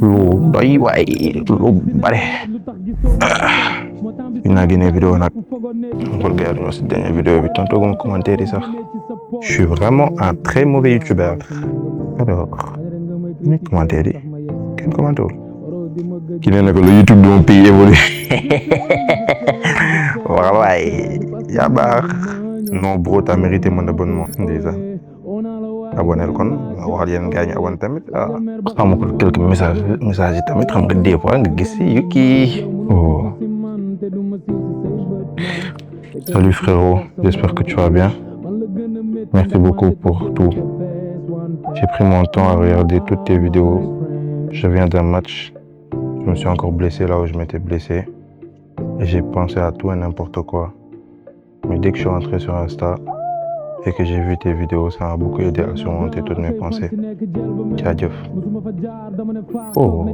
lu doy waay lu bare. Ina génne vidéo nag xool gars yi aussi dernière vidéo bi tontu guma commentaire yi sax. Je suis vraiment un très mauvais youtubeur. Alors ni commentaire yi kenn commenté wul. Ki nee na ko le YouTube de mon pays évolue. Waaw waay yaa baax. Non bro t'as mérité mon abonnement déjà. Abonnel kon waxal yéen gars yi ñu abonné tamit xam nga quelques messages yi tamit xam nga des fois nga gis yu kii. Oh. Salut frérot, j'espère que tu vas bien. Merci beaucoup pour tout. J'ai pris mon temps à regarder toutes tes vidéos. Je viens d'un match. Je me suis encore blessé là où je m'étais blessé. Et j'ai pensé à tout et n'importe quoi. Mais dès que je suis rentré sur Insta et que j'ai vu tes vidéos, ça m'a beaucoup aidé à surmonter toutes mes pensées. Jaajëf. Oh.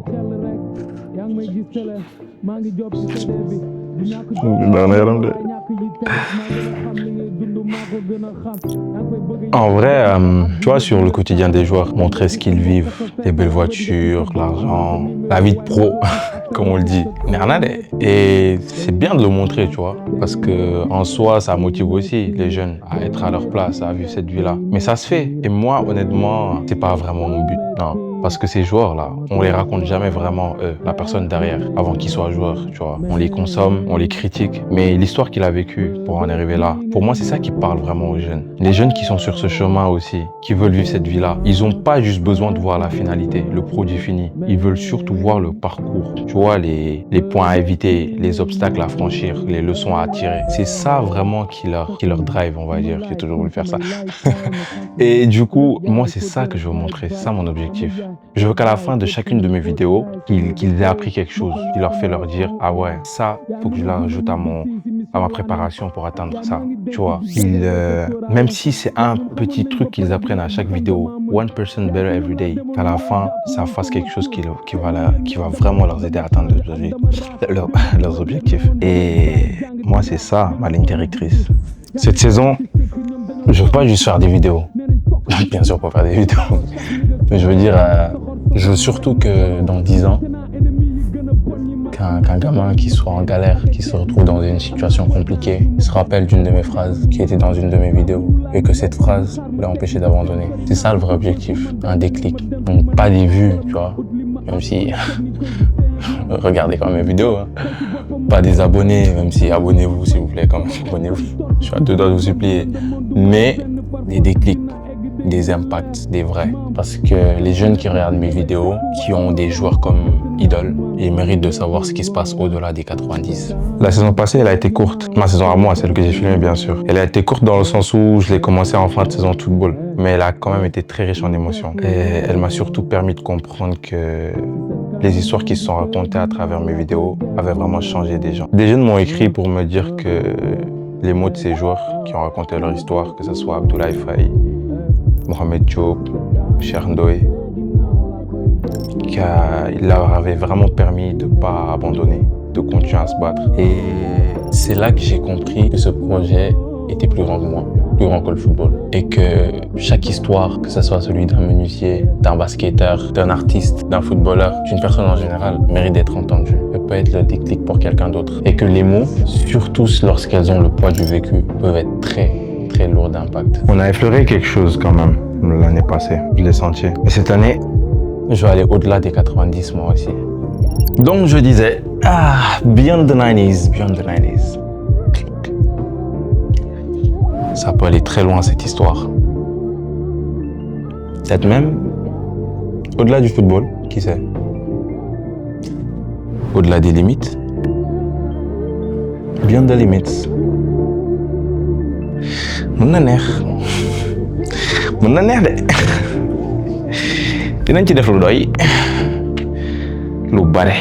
En vrai, tu vois, sur le quotidien des joueurs, montrer ce qu'ils vivent, les belles voitures, l'argent, la vie de pro, comme on le dit. Et c'est bien de le montrer, tu vois, parce que en soi, ça motive aussi les jeunes à être à leur place, à vivre cette vie-là. Mais ça se fait. Et moi, honnêtement, c'est pas vraiment mon but, non. Parce que ces joueurs-là, on les raconte jamais vraiment eux, la personne derrière, avant qu'ils soient joueurs, tu vois. On les consomme, on les critique, mais l'histoire qu'il a vécue pour en arriver là, pour moi, c'est ça qui parle vraiment aux jeunes. Les jeunes qui sont sur ce chemin aussi, qui veulent vivre cette vie-là, ils ont pas juste besoin de voir la finalité, le produit fini. Ils veulent surtout voir le parcours, tu vois, les points à éviter, les obstacles à franchir, les leçons à tirer. C'est ça vraiment qui leur drive, on va dire. J'ai toujours voulu faire ça. Et du coup, moi, c'est ça que je veux montrer, c'est ça mon objectif. Je veux qu'à la fin de chacune de mes vidéos, qu'ils aient appris quelque chose, qui leur fait leur dire « Ah ouais, ça, faut que je la rajoute à ma préparation pour atteindre ça. » Tu vois, même si c'est un petit truc qu'ils apprennent à chaque vidéo, 1% better every day, qu'à la fin, ça fasse quelque chose qui va vraiment leur aider à atteindre leurs objectifs. Et moi, c'est ça, ma ligne directrice. Cette saison, je veux pas juste faire des vidéos. Bien sûr, pour faire des vidéos. Mais je veux dire, je veux surtout que dans 10 ans, qu'un gamin qui soit en galère, qui se retrouve dans une situation compliquée, se rappelle d'une de mes phrases qui était dans une de mes vidéos et que cette phrase l'a empêché d'abandonner. C'est ça le vrai objectif, un déclic. Donc pas des vues, tu vois, même si... Regardez quand même mes vidéos, hein. Pas des abonnés, même si abonnez-vous s'il vous plaît, quand même, abonnez-vous. Je suis à 2 doigts de vous supplier. Mais des déclics, des impacts, des vrais. Parce que les jeunes qui regardent mes vidéos, qui ont des joueurs comme idoles, ils méritent de savoir ce qui se passe au-delà des 90. La saison passée, elle a été courte. Ma saison à moi, celle que j'ai filmée, bien sûr. Elle a été courte dans le sens où je l'ai commencé en fin de saison de football. Mais elle a quand même été très riche en émotions. Et elle m'a surtout permis de comprendre que les histoires qui se sont racontées à travers mes vidéos avaient vraiment changé des gens. Des jeunes m'ont écrit pour me dire que les mots de ces joueurs qui ont raconté leur histoire, que ce soit Abdoulaye Faye, Mohamed Diop, Cheikh Ndoye, qu'il leur avait vraiment permis de ne pas abandonner, de continuer à se battre. Et c'est là que j'ai compris que ce projet était plus grand que moi, plus grand que le football. Et que chaque histoire, que ce soit celui d'un menuisier, d'un basketteur, d'un artiste, d'un footballeur, d'une personne en général, mérite d'être entendue. Elle peut être le déclic pour quelqu'un d'autre. Et que les mots, surtout lorsqu'elles ont le poids du vécu, peuvent être très lourd d'impact. On a effleuré quelque chose quand même l'année passée, je l'ai senti. Et cette année, je vais aller au-delà des 90 moi aussi. Donc je disais, beyond the 90s, beyond the 90s. Ça peut aller très loin cette histoire. Peut-être même au-delà du football, qui sait. Au-delà des limites. Beyond the limits. Mën na neex de dinañ ci def lu doy lu bare.